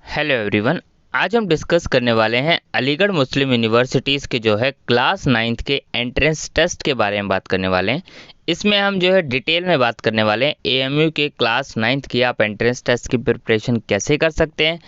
Hello everyone. आज हम discuss करने वाले हैं अलीगढ़ मुस्लिम यूनिवर्सिटीज़ के जो है क्लास 9th के एंट्रेंस टेस्ट के बारे में बात करने वाले हैं। इसमें हम जो है डिटेल में बात करने वाले हैं एएमयू के क्लास 9th की आप एंट्रेंस टेस्ट की प्रिपरेशन कैसे कर सकते हैं,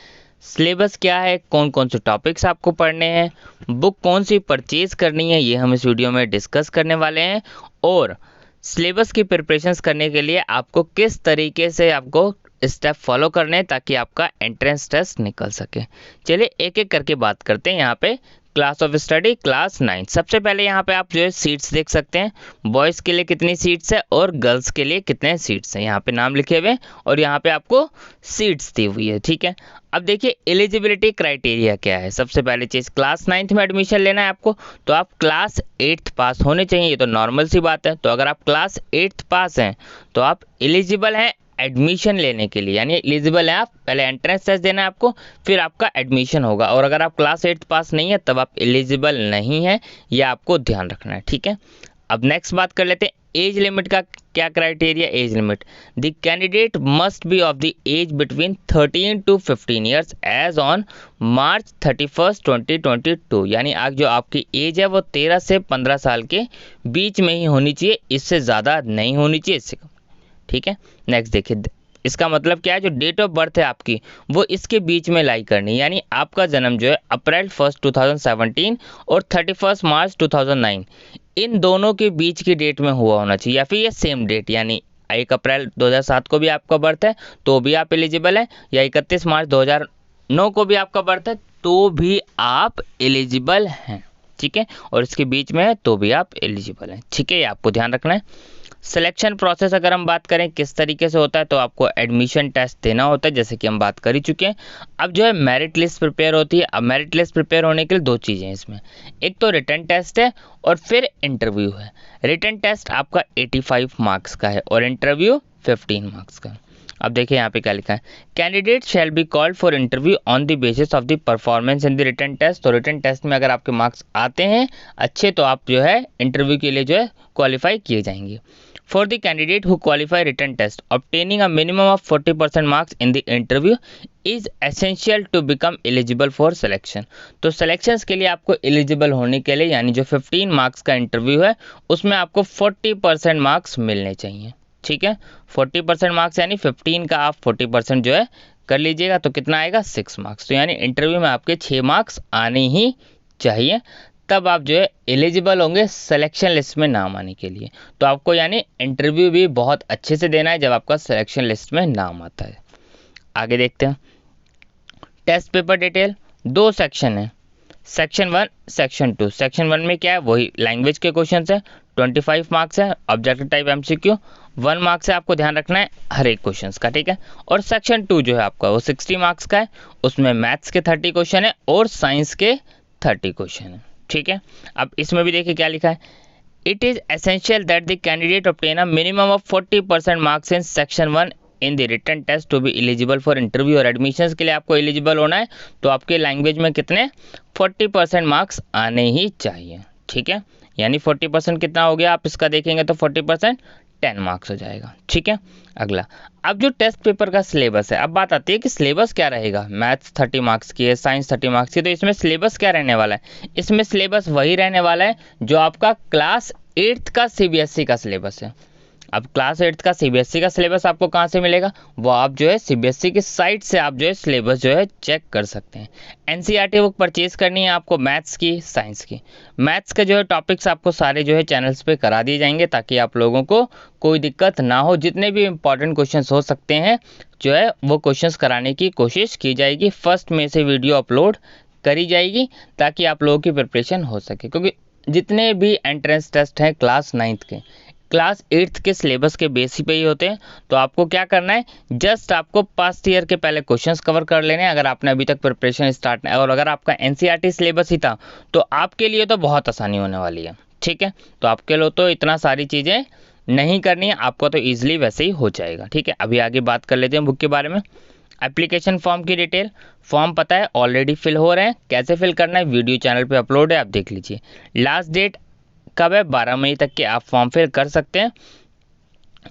सिलेबस क्या है, कौन कौन से टॉपिक्स आपको पढ़ने हैं, बुक कौन सी परचेज़ करनी है, ये हम इस वीडियो में डिस्कस करने वाले हैं। और सिलेबस की प्रिपरेशंस करने के लिए आपको किस तरीके से आपको स्टेप फॉलो करने हैं ताकि आपका एंट्रेंस टेस्ट निकल सके। चलिए एक एक करके बात करते हैं। यहाँ पे क्लास ऑफ स्टडी क्लास 9, सबसे पहले यहाँ पे आप जो है सीट्स देख सकते हैं। बॉयज़ के लिए कितनी सीट्स है और गर्ल्स के लिए कितने सीट्स हैं, यहाँ पे नाम लिखे हुए हैं और यहाँ पे आपको सीट्स दी हुई है। ठीक है, अब देखिए एलिजिबिलिटी क्राइटेरिया क्या है। सबसे पहले चीज़, क्लास 9th में एडमिशन लेना है आपको तो आप क्लास 8th पास होने चाहिए। ये तो नॉर्मल सी बात है। तो अगर आप क्लास 8th पास हैं तो आप एलिजिबल हैं एडमिशन लेने के लिए, यानी एलिजिबल है आप। पहले एंट्रेंस टेस्ट देना है आपको, फिर आपका एडमिशन होगा। और अगर आप क्लास 8th पास नहीं है तब आप एलिजिबल नहीं है, यह आपको ध्यान रखना है। ठीक है, अब नेक्स्ट बात कर लेते हैं एज लिमिट का। क्या criteria age limit, the candidate must be of the age between 13 to 15 years age on March 31, 2022। यानी आज जो आपकी एज है वो 13 से 15 साल के बीच में ही होनी चाहिए, इससे ज़्यादा नहीं होनी चाहिए, इससे कम। ठीक है, नेक्स्ट देखिए, इसका मतलब क्या है, जो डेट ऑफ बर्थ है आपकी वो इसके बीच में लाई करनी है। यानी आपका जन्म जो है April 1, 2017 और 31 March 2009, इन दोनों के बीच की डेट में हुआ होना चाहिए, या फिर ये सेम डेट, यानी 1 अप्रैल 2007 को भी आपका बर्थ है तो भी आप एलिजिबल हैं, या 31 मार्च 2009 को भी आपका बर्थ है तो भी आप एलिजिबल हैं। ठीक है, और इसके बीच में है तो भी आप एलिजिबल हैं। ठीक है, ये आपको ध्यान रखना है। सिलेक्शन प्रोसेस अगर हम बात करें किस तरीके से होता है, तो आपको एडमिशन टेस्ट देना होता है, जैसे कि हम बात कर ही चुके हैं। अब जो है मेरिट लिस्ट प्रिपेयर होती है। अब मेरिट लिस्ट प्रिपेयर होने के लिए दो चीज़ें हैं इसमें, एक तो रिटन टेस्ट है और फिर इंटरव्यू है। रिटन टेस्ट आपका 85 मार्क्स का है और इंटरव्यू 15 मार्क्स का। अब देखिए यहाँ पे क्या लिखा है, candidate shall be called for interview on the basis of the performance in the written test. तो रिटन टेस्ट में अगर आपके मार्क्स आते हैं अच्छे तो आप जो है इंटरव्यू के लिए जो है क्वालिफाई किए जाएंगे। For the candidate who qualify written test, obtaining a minimum of 40% marks in the interview is essential to become eligible for selection। तो selections के लिए आपको eligible होने के लिए, यानी जो 15 मार्क्स का इंटरव्यू है उसमें आपको 40% मार्क्स मिलने चाहिए। ठीक है, 40% मार्क्स यानी 15 का आप 40% जो है कर लीजिएगा तो कितना आएगा 6 मार्क्स। तो यानी इंटरव्यू में आपके 6 मार्क्स आने ही चाहिए, तब आप जो है एलिजिबल होंगे सिलेक्शन लिस्ट में नाम आने के लिए। तो आपको यानी इंटरव्यू भी बहुत अच्छे से देना है जब आपका सिलेक्शन लिस्ट में नाम आता है। आगे देखते हैं टेस्ट पेपर डिटेल। दो सेक्शन है, सेक्शन 1 सेक्शन 2। सेक्शन 1 में क्या है, वही लैंग्वेज के क्वेश्चन है, 25 मार्क्स है। ऑब्जेक्टिव टाइप MCQ 1 मार्क्स है, आपको ध्यान रखना है हर एक क्वेश्चन का। ठीक है, और सेक्शन 2 जो है आपका वो 60 मार्क्स का है, उसमें मैथ्स के 30 क्वेश्चन है और साइंस के 30 क्वेश्चन है। ठीक है, अब इसमें भी देखिए क्या लिखा है, it is essential that the candidate obtain a minimum of 40% marks in section 1 in the written test to be eligible for interview. और एडमिशंस के लिए आपको एलिजिबल होना है तो आपके लैंग्वेज में कितने 40% मार्क्स आने ही चाहिए। ठीक है, यानी 40% कितना हो गया, आप इसका देखेंगे तो 40% 10 मार्क्स हो जाएगा। ठीक है, अगला, अब जो टेस्ट पेपर का सिलेबस है, अब बात आती है कि सिलेबस क्या रहेगा। मैथ्स 30 मार्क्स की है, साइंस 30 मार्क्स की, तो इसमें सिलेबस क्या रहने वाला है, इसमें सिलेबस वही रहने वाला है जो आपका क्लास 8th का CBSE का सिलेबस है। अब क्लास 8th का CBSE का सिलेबस आपको कहाँ से मिलेगा, वो आप जो है CBSE की साइट से आप जो है सिलेबस जो है चेक कर सकते हैं। NCERT बुक परचेज करनी है आपको मैथ्स की, साइंस की। मैथ्स के जो है टॉपिक्स आपको सारे जो है चैनल्स पे करा दिए जाएंगे ताकि आप लोगों को कोई दिक्कत ना हो। जितने भी इंपॉर्टेंट क्वेश्चंस हो सकते हैं जो है वो क्वेश्चंस कराने की कोशिश की जाएगी। फर्स्ट में से वीडियो अपलोड करी जाएगी ताकि आप लोगों की प्रिपरेशन हो सके, क्योंकि जितने भी एंट्रेंस टेस्ट हैं क्लास 9th के क्लास 8th के सिलेबस के बेसिस पे ही होते हैं। तो आपको क्या करना है, जस्ट आपको पास्ट ईयर के पहले क्वेश्चंस कवर कर लेने हैं अगर आपने अभी तक प्रिपरेशन स्टार्ट नहीं, और अगर आपका NCERT सिलेबस ही था तो आपके लिए तो बहुत आसानी होने वाली है। ठीक है, तो आपके लिए तो इतना सारी चीज़ें नहीं करनी है, आपको तो ईजिली वैसे ही हो जाएगा। ठीक है, अभी आगे बात कर लेते हैं बुक के बारे में। एप्लीकेशन फॉर्म की डिटेल, फॉर्म पता है ऑलरेडी फिल हो रहे हैं, कैसे फिल करना है वीडियो चैनल पे अपलोड है, आप देख लीजिए। लास्ट डेट कब है, 12 मई तक के आप फॉर्म फिल कर सकते हैं।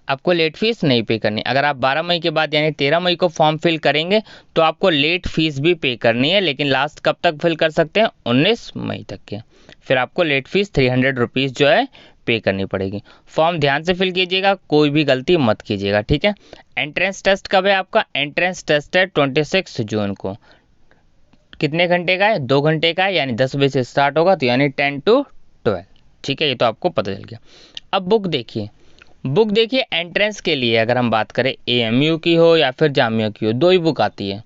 आपको लेट फीस नहीं पे करनी। अगर आप 12 मई के बाद यानी 13 मई को फॉर्म फिल करेंगे तो आपको लेट फीस भी पे करनी है, लेकिन लास्ट कब तक फिल कर सकते हैं, 19 मई तक के। फिर आपको लेट फीस 300 रुपीज़ जो है पे करनी पड़ेगी। फॉर्म ध्यान से फिल कीजिएगा, कोई भी गलती मत कीजिएगा, ठीक है। एंट्रेंस टेस्ट कब है आपका, एंट्रेंस टेस्ट है 26 जून को। कितने घंटे का है, 2 घंटे का है, यानी 10 बजे से स्टार्ट होगा, तो यानी 10 to 12, ठीक है। ये तो आपको पता चल गया। अब बुक देखिए, बुक देखिए एंट्रेंस के लिए अगर हम बात करें एएमयू की हो या फिर जामिया की हो, दो ही बुक आती है।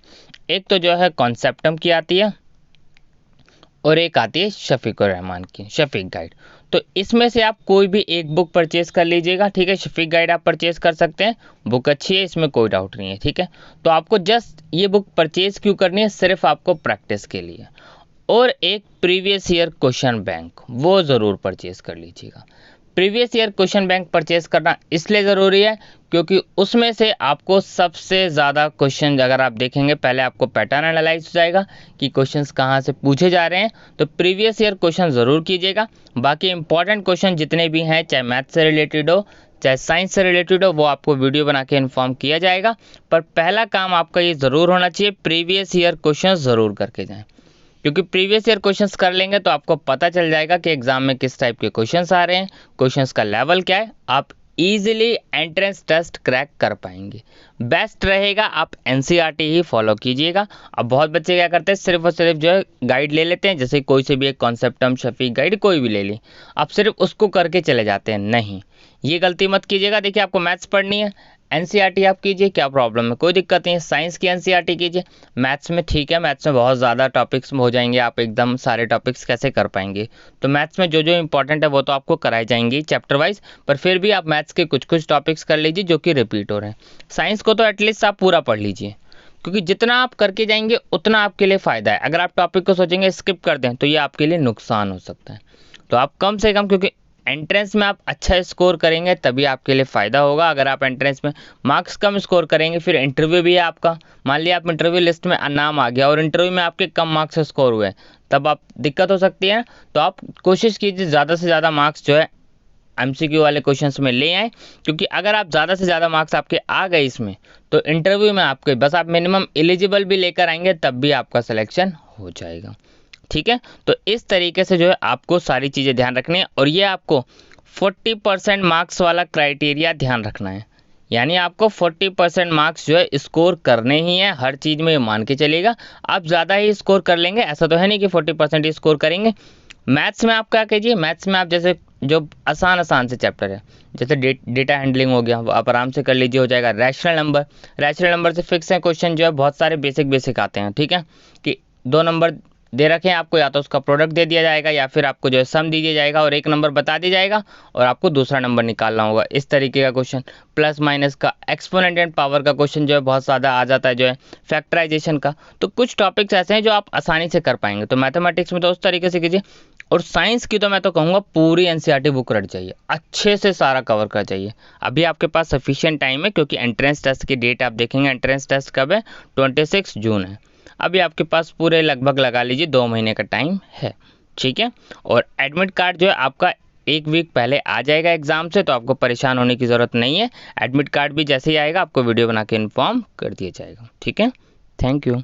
एक तो जो है कॉन्सेप्टम की आती है और एक आती है शफीकुर रहमान की, शफीक गाइड। तो इसमें से आप कोई भी एक बुक परचेज कर लीजिएगा, ठीक है। शफीक गाइड आप परचेज कर सकते हैं, बुक अच्छी है, इसमें कोई डाउट नहीं है, ठीक है। तो आपको जस्ट ये बुक परचेज क्यों करनी है, सिर्फ आपको प्रैक्टिस के लिए। और एक प्रीवियस ईयर क्वेश्चन बैंक वो ज़रूर परचेज कर लीजिएगा। Previous year question bank purchase करना इसलिए ज़रूरी है क्योंकि उसमें से आपको सबसे ज़्यादा क्वेश्चन, अगर आप देखेंगे पहले आपको पैटर्न एनालाइज हो जाएगा कि क्वेश्चंस कहाँ से पूछे जा रहे हैं, तो प्रीवियस ईयर क्वेश्चन ज़रूर कीजिएगा। बाकी इंपॉर्टेंट क्वेश्चन जितने भी हैं, चाहे मैथ से रिलेटेड हो चाहे साइंस से रिलेटेड हो, वो आपको वीडियो बना के इन्फॉर्म किया जाएगा। पर पहला काम आपका ये ज़रूर होना चाहिए, प्रीवियस ईयर क्वेश्चन ज़रूर करके जाएँ, क्योंकि प्रीवियस ईयर क्वेश्चंस कर लेंगे तो आपको पता चल जाएगा कि एग्जाम में किस टाइप के क्वेश्चंस आ रहे हैं, क्वेश्चंस का लेवल क्या है, आप इजीली एंट्रेंस टेस्ट क्रैक कर पाएंगे। बेस्ट रहेगा आप एनसीईआरटी ही फॉलो कीजिएगा। अब बहुत बच्चे क्या करते हैं, सिर्फ और सिर्फ जो है गाइड ले लेते हैं, जैसे कोई से भी एक कॉन्सेप्टम, शफीक गाइड कोई भी ले ली, आप सिर्फ उसको करके चले जाते हैं। नहीं, ये गलती मत कीजिएगा। देखिए आपको मैथ्स पढ़नी है, एनसीईआरटी आप कीजिए, क्या प्रॉब्लम है, कोई दिक्कत नहीं है। साइंस की एनसीईआरटी कीजिए, मैथ्स में ठीक है, मैथ्स में बहुत ज़्यादा टॉपिक्स हो जाएंगे, आप एकदम सारे टॉपिक्स कैसे कर पाएंगे। तो मैथ्स में जो जो इंपॉर्टेंट है वो तो आपको कराई जाएंगी चैप्टर वाइज, पर फिर भी आप मैथ्स के कुछ कुछ टॉपिक्स कर लीजिए जो कि रिपीट हो रहे हैं। साइंस को तो एटलीस्ट आप पूरा पढ़ लीजिए, क्योंकि जितना आप करके जाएंगे उतना आपके लिए फ़ायदा है। अगर आप टॉपिक को सोचेंगे स्किप कर दें तो ये आपके लिए नुकसान हो सकता है। तो आप कम से कम, क्योंकि एंट्रेंस में आप अच्छा स्कोर करेंगे तभी आपके लिए फ़ायदा होगा। अगर आप एंट्रेंस में मार्क्स कम स्कोर करेंगे, फिर इंटरव्यू भी है आपका, मान लिया आप इंटरव्यू लिस्ट में नाम आ गया और इंटरव्यू में आपके कम मार्क्स स्कोर हुए, तब आप दिक्कत हो सकती है। तो आप कोशिश कीजिए ज़्यादा से ज़्यादा मार्क्स जो है एमसीक्यू वाले क्वेश्चंस में ले आए, क्योंकि अगर आप ज़्यादा से ज़्यादा मार्क्स आपके आ गए इसमें, तो इंटरव्यू में आपके बस आप मिनिमम एलिजिबल भी लेकर आएंगे तब भी आपका सिलेक्शन हो जाएगा, ठीक है। तो इस तरीके से जो है आपको सारी चीज़ें ध्यान रखनी है, और ये आपको 40% मार्क्स वाला क्राइटेरिया ध्यान रखना है, यानी आपको 40% मार्क्स जो है स्कोर करने ही है। हर चीज़ में मान के चलिएगा, आप ज़्यादा ही स्कोर कर लेंगे ऐसा तो है नहीं कि 40% ही स्कोर करेंगे। मैथ्स में आप क्या कीजिए, मैथ्स में आप जैसे जो आसान आसान से चैप्टर है, जैसे डेटा हैंडलिंग हो गया, वो आप आराम से कर लीजिए, हो जाएगा। रैशनल नंबर से फिक्स है क्वेश्चन, जो है बहुत सारे बेसिक आते हैं, ठीक है, कि 2 नंबर दे रखे हैं आपको, या तो उसका प्रोडक्ट दे दिया जाएगा या फिर आपको जो है सम दे दिया जाएगा और एक नंबर बता दिया जाएगा और आपको दूसरा नंबर निकालना होगा। इस तरीके का क्वेश्चन, प्लस माइनस का, एक्सपोनेंट एंड पावर का क्वेश्चन जो है बहुत ज़्यादा आ जाता है, जो है फैक्टराइजेशन का। तो कुछ टॉपिक्स ऐसे हैं जो आप आसानी से कर पाएंगे। तो मैथमेटिक्स में तो उस तरीके से कीजिए, और साइंस की तो मैं तो कहूँगा पूरी एनसीईआरटी बुक रट जाइए, अच्छे से सारा कवर कर जाइए। अभी आपके पास सफिशिएंट टाइम है, क्योंकि एंट्रेंस टेस्ट की डेट आप देखेंगे, एंट्रेंस टेस्ट कब है, 26 जून है। अभी आपके पास पूरे लगभग लगा लीजिए 2 महीने का टाइम है, ठीक है। और एडमिट कार्ड जो है आपका 1 वीक पहले आ जाएगा एग्जाम से, तो आपको परेशान होने की ज़रूरत नहीं है। एडमिट कार्ड भी जैसे ही आएगा आपको वीडियो बना के इन्फॉर्म कर दिया जाएगा, ठीक है। Thank you.